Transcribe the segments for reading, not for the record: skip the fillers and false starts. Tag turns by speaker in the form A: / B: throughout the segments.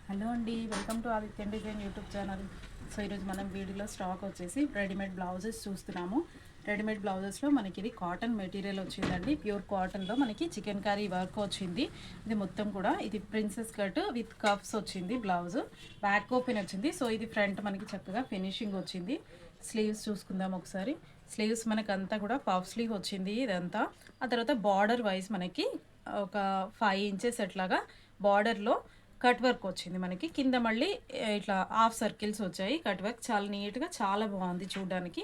A: Hello అండి, welcome to Aditya design YouTube channel. So ఈరోజు మనం వీడియోలో స్టాక్ వచ్చేసి రెడీమేడ్ బ్లౌజెస్ చూస్తున్నాము. రెడీమేడ్ బ్లౌజెస్లో మనకి ఇది కాటన్ మెటీరియల్ వచ్చిందండి. ప్యూర్ కాటన్లో మనకి చికెన్ కర్రీ వర్క్ వచ్చింది. ఇది మొత్తం కూడా ఇది ప్రిన్సెస్ కట్ విత్ కప్స్ వచ్చింది. బ్లౌజ్ బ్యాక్ ఓపెన్ వచ్చింది. సో ఇది ఫ్రంట్ మనకి చక్కగా ఫినిషింగ్ వచ్చింది. స్లీవ్స్ చూసుకుందాం ఒకసారి. స్లీవ్స్ మనకంతా కూడా పఫ్ స్లీవ్ వచ్చింది ఇదంతా. ఆ తర్వాత బార్డర్ వైజ్ మనకి ఒక 5 ఇంచెస్ అట్లాగా బార్డర్లో కట్ వర్క్ వచ్చింది. మనకి కింద మళ్ళీ ఇట్లా హాఫ్ సర్కిల్స్ వచ్చాయి. కట్ వర్క్ చాలా నీట్గా, చాలా బాగుంది చూడడానికి.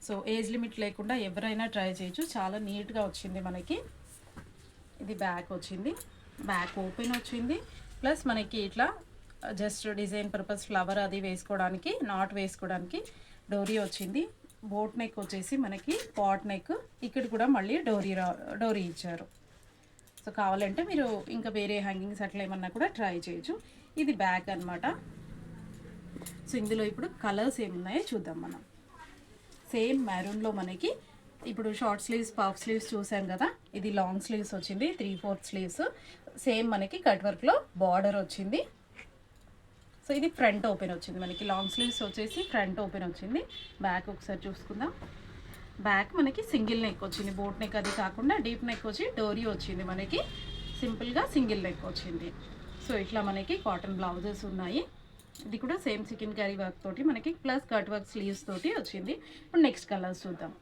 A: సో ఏజ్ లిమిట్ లేకుండా ఎవరైనా ట్రై చేయొచ్చు. చాలా నీట్గా వచ్చింది మనకి. ఇది బ్యాక్ వచ్చింది, బ్యాక్ ఓపెన్ వచ్చింది. ప్లస్ మనకి ఇట్లా జస్ట్ డిజైన్ పర్పస్ ఫ్లవర్ అది వేసుకోవడానికి, నాట్ వేసుకోవడానికి డోరీ వచ్చింది. బోట్ నెక్ వచ్చేసి మనకి పాట్ నెక్. ఇక్కడ కూడా మళ్ళీ డోరీ ఇచ్చారు. సో కావాలంటే మీరు ఇంకా వేరే హ్యాంగింగ్స్ అట్లా ఏమన్నా కూడా ట్రై చేయొచ్చు. ఇది బ్యాక్ అనమాట. సో ఇందులో ఇప్పుడు కలర్స్ ఏమున్నాయో చూద్దాం మనం. సేమ్ మెరూన్లో మనకి ఇప్పుడు షార్ట్ స్లీవ్స్, పఫ్ స్లీవ్స్ చూసాం కదా. ఇది లాంగ్ స్లీవ్స్ వచ్చింది, 3/4 స్లీవ్స్. సేమ్ మనకి కట్ వర్క్లో బార్డర్ వచ్చింది. సో ఇది ఫ్రంట్ ఓపెన్ వచ్చింది మనకి. లాంగ్ స్లీవ్స్ వచ్చేసి ఫ్రంట్ ఓపెన్ వచ్చింది. బ్యాక్ ఒకసారి చూసుకుందాం. బ్యాక్ మనకి సింగిల్ నెక్ వచ్చింది. బోట్ నెక్ అది కాకుండా డీప్ నెక్ వచ్చి డోరీ వచ్చింది మనకి. సింపుల్గా సింగిల్ నెక్ వచ్చింది. సో ఇట్లా మనకి కాటన్ బ్లౌజెస్ ఉన్నాయి. ఇది కూడా సేమ్ చికెన్ కర్రీ వర్క్ తోటి మనకి ప్లస్ కట్ వర్క్ స్లీవ్స్ తోటి వచ్చింది. ఇప్పుడు నెక్స్ట్ కలర్స్ చూద్దాం.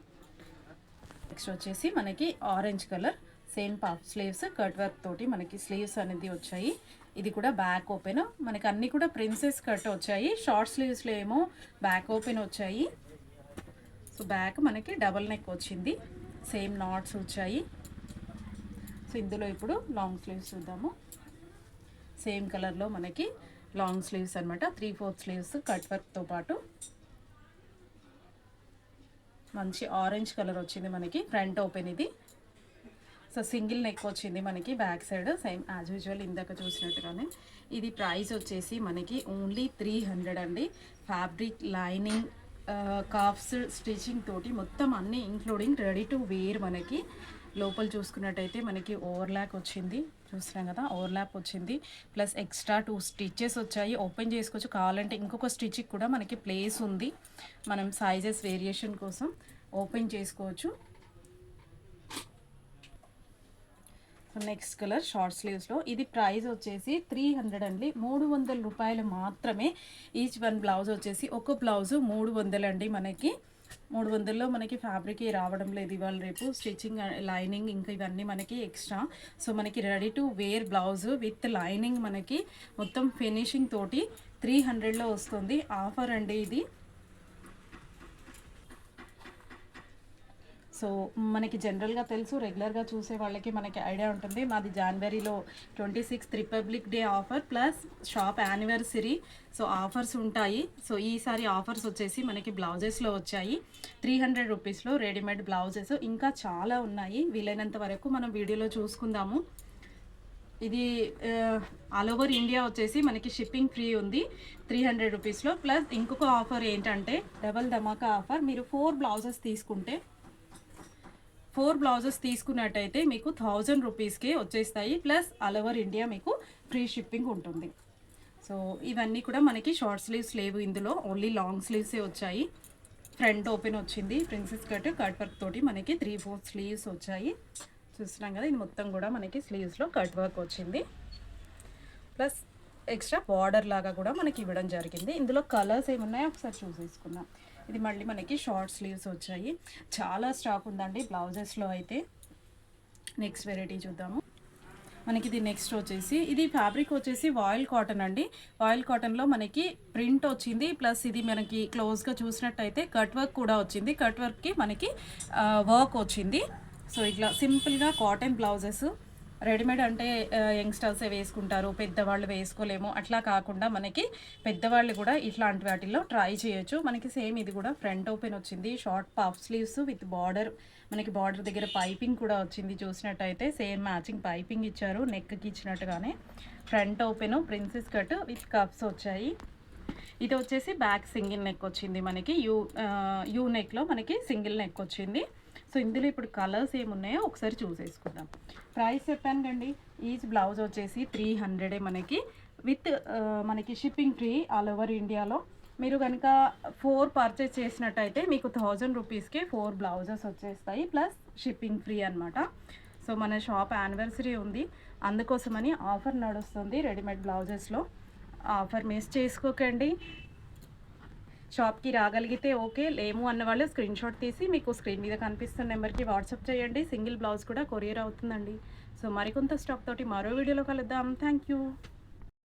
A: నెక్స్ట్ వచ్చేసి మనకి orange colour, same puff sleeves cut work తోటి మనకి స్లీవ్స్ అనేది వచ్చాయి. ఇది కూడా బ్యాక్ ఓపెన్. మనకి అన్నీ కూడా ప్రిన్సెస్ కట్ వచ్చాయి. షార్ట్ స్లీవ్స్లో ఏమో బ్యాక్ ఓపెన్ వచ్చాయి. సో బ్యాక్ మనకి డబల్ నెక్ వచ్చింది. సేమ్ నాట్స్ వచ్చాయి. సో ఇందులో ఇప్పుడు లాంగ్ స్లీవ్స్ చూద్దాము. సేమ్ కలర్లో మనకి లాంగ్ స్లీవ్స్ అనమాట. 3/4 స్లీవ్స్ కట్ వర్క్తో పాటు మంచి ఆరెంజ్ కలర్ వచ్చింది మనకి. ఫ్రంట్ ఓపెన్ ఇది. సో సింగిల్ నెక్ వచ్చింది మనకి back side, same as usual ఇందాక చూసినట్టుగానే. ఇది ప్రైస్ వచ్చేసి మనకి ఓన్లీ 300 అండి. ఫ్యాబ్రిక్, లైనింగ్, కాఫ్స్, స్టిచ్చింగ్ తోటి మొత్తం అన్నీ ఇంక్లూడింగ్ రెడీ టు వేర్. మనకి లోపల చూసుకున్నట్టయితే మనకి ఓవర్లాక్ వచ్చింది. చూస్తున్నాం కదా, ఓవర్లాప్ వచ్చింది. ప్లస్ ఎక్స్ట్రా 2 స్టిచెస్ వచ్చాయి. ఓపెన్ చేసుకోవచ్చు. కావాలంటే ఇంకొక స్టిచ్కి కూడా మనకి ప్లేస్ ఉంది. మనం సైజెస్ వేరియేషన్ కోసం ఓపెన్ చేసుకోవచ్చు. నెక్స్ట్ కలర్ షార్ట్ స్లీవ్స్లో. ఇది ప్రైస్ వచ్చేసి 300 అండి. 300 రూపాయలు మాత్రమే. ఈచ్ వన్ బ్లౌజ్ వచ్చేసి ఒక బ్లౌజు 300 అండి. మనకి 300లో మనకి ఫ్యాబ్రిక్ రావడం లేదు ఇవాళ రేపు. స్టిచ్చింగ్, లైనింగ్ ఇంకా ఇవన్నీ మనకి ఎక్స్ట్రా. సో మనకి ready to wear blouse with lining మనకి మొత్తం ఫినిషింగ్ తోటి 300లో వస్తుంది. ఆఫర్ అండి ఇది. సో మనకి జనరల్గా తెలుసు, రెగ్యులర్గా చూసే వాళ్ళకి మనకి ఐడియా ఉంటుంది. మాది జనవరిలో 26th republic day offer plus shop anniversary. So offers ఉంటాయి. సో ఈసారి ఆఫర్స్ వచ్చేసి మనకి బ్లౌజెస్లో వచ్చాయి. 300 రూపీస్లో రెడీమేడ్ బ్లౌజెస్ ఇంకా చాలా ఉన్నాయి. వీలైనంత వరకు మనం వీడియోలో చూసుకుందాము. ఇది ఆల్ ఓవర్ ఇండియా వచ్చేసి మనకి షిప్పింగ్ ఫ్రీ ఉంది 300 రూపీస్లో. ప్లస్ ఇంకొక ఆఫర్ ఏంటంటే డబల్ ధమాకా ఆఫర్. మీరు 4 బ్లౌజెస్ తీసుకుంటే, 4 బ్లౌజెస్ తీసుకున్నట్టయితే మీకు 1000 రూపీస్కే వచ్చేస్తాయి. ప్లస్ ఆల్ ఓవర్ ఇండియా మీకు ఫ్రీ షిప్పింగ్ ఉంటుంది. సో ఇవన్నీ కూడా మనకి షార్ట్ స్లీవ్స్ లేవు ఇందులో, ఓన్లీ లాంగ్ స్లీవ్సే వచ్చాయి. ఫ్రంట్ ఓపెన్ వచ్చింది. ప్రిన్సెస్ కట్ వర్క్ తోటి మనకి 3/4 స్లీవ్స్ వచ్చాయి. చూస్తున్నాం కదా, ఇది మొత్తం కూడా మనకి స్లీవ్స్లో కట్ వర్క్ వచ్చింది. ప్లస్ ఎక్స్ట్రా బార్డర్ లాగా కూడా మనకి ఇవ్వడం జరిగింది. ఇందులో కలర్స్ ఏమున్నాయో ఒకసారి చూసేసుకుందాం. ఇది మళ్ళీ మనకి షార్ట్ స్లీవ్స్ వచ్చాయి. చాలా స్టాక్ ఉందండి బ్లౌజెస్లో అయితే. నెక్స్ట్ వెరైటీ చూద్దాము. మనకి ఇది నెక్స్ట్ వచ్చేసి, ఇది ఫ్యాబ్రిక్ వచ్చేసి వాయిల్ కాటన్ అండి. వాయిల్ కాటన్లో మనకి ప్రింట్ వచ్చింది. ప్లస్ ఇది మనకి క్లోజ్గా చూసినట్టయితే కట్ వర్క్ కూడా వచ్చింది. కట్ వర్క్కి మనకి వర్క్ వచ్చింది. సో ఇట్లా సింపుల్గా కాటన్ బ్లౌజెస్. రెడీమేడ్ అంటే యంగ్స్టర్సే వేసుకుంటారు, పెద్దవాళ్ళు వేసుకోలేము. అట్లా కాకుండా మనకి పెద్దవాళ్ళు కూడా ఇట్లాంటి వాటిల్లో ట్రై చేయొచ్చు. మనకి సేమ్ ఇది కూడా ఫ్రంట్ ఓపెన్ వచ్చింది. Short puff sleeves with border. మనకి బార్డర్ దగ్గర పైపింగ్ కూడా వచ్చింది. చూసినట్టయితే సేమ్ మ్యాచింగ్ పైపింగ్ ఇచ్చారు నెక్కి ఇచ్చినట్టుగానే. Front open princess cut with cups వచ్చాయి. ఇది వచ్చేసి బ్యాక్ సింగిల్ నెక్ వచ్చింది మనకి. యూ నెక్లో మనకి సింగిల్ నెక్ వచ్చింది. సో ఇందులో ఇప్పుడు కలర్స్ ఏమున్నాయో ఒకసారి చూసేసుకుందాం. ప్రైస్ చెప్పాను కండి. ఈచ్ బ్లౌజ్ వచ్చేసి 300 మనకి. విత్ మనకి షిప్పింగ్ ఫ్రీ ఆల్ ఓవర్ ఇండియాలో. మీరు కనుక 4 పర్చేస్ చేసినట్టయితే మీకు 1000 రూపీస్కే 4 బ్లౌజెస్ వచ్చేస్తాయి, ప్లస్ షిప్పింగ్ ఫ్రీ అనమాట. సో మన షాప్ యానివర్సరీ ఉంది, అందుకోసమని ఆఫర్ నడుస్తుంది రెడీమేడ్ బ్లౌజెస్లో. ఆఫర్ మిస్ చేసుకోకండి. షాప్కి రాగలిగితే ఓకే, లేము అన్న వాళ్ళు స్క్రీన్ షాట్ తీసి మీకు స్క్రీన్ మీద కనిపిస్తున్న నెంబర్కి వాట్సాప్ చేయండి. సింగిల్ బ్లౌజ్ కూడా కొరియర్ అవుతుందండి. సో మరికొంత స్టాక్ తోటి మరో వీడియోలో కలుద్దాం. Thank you.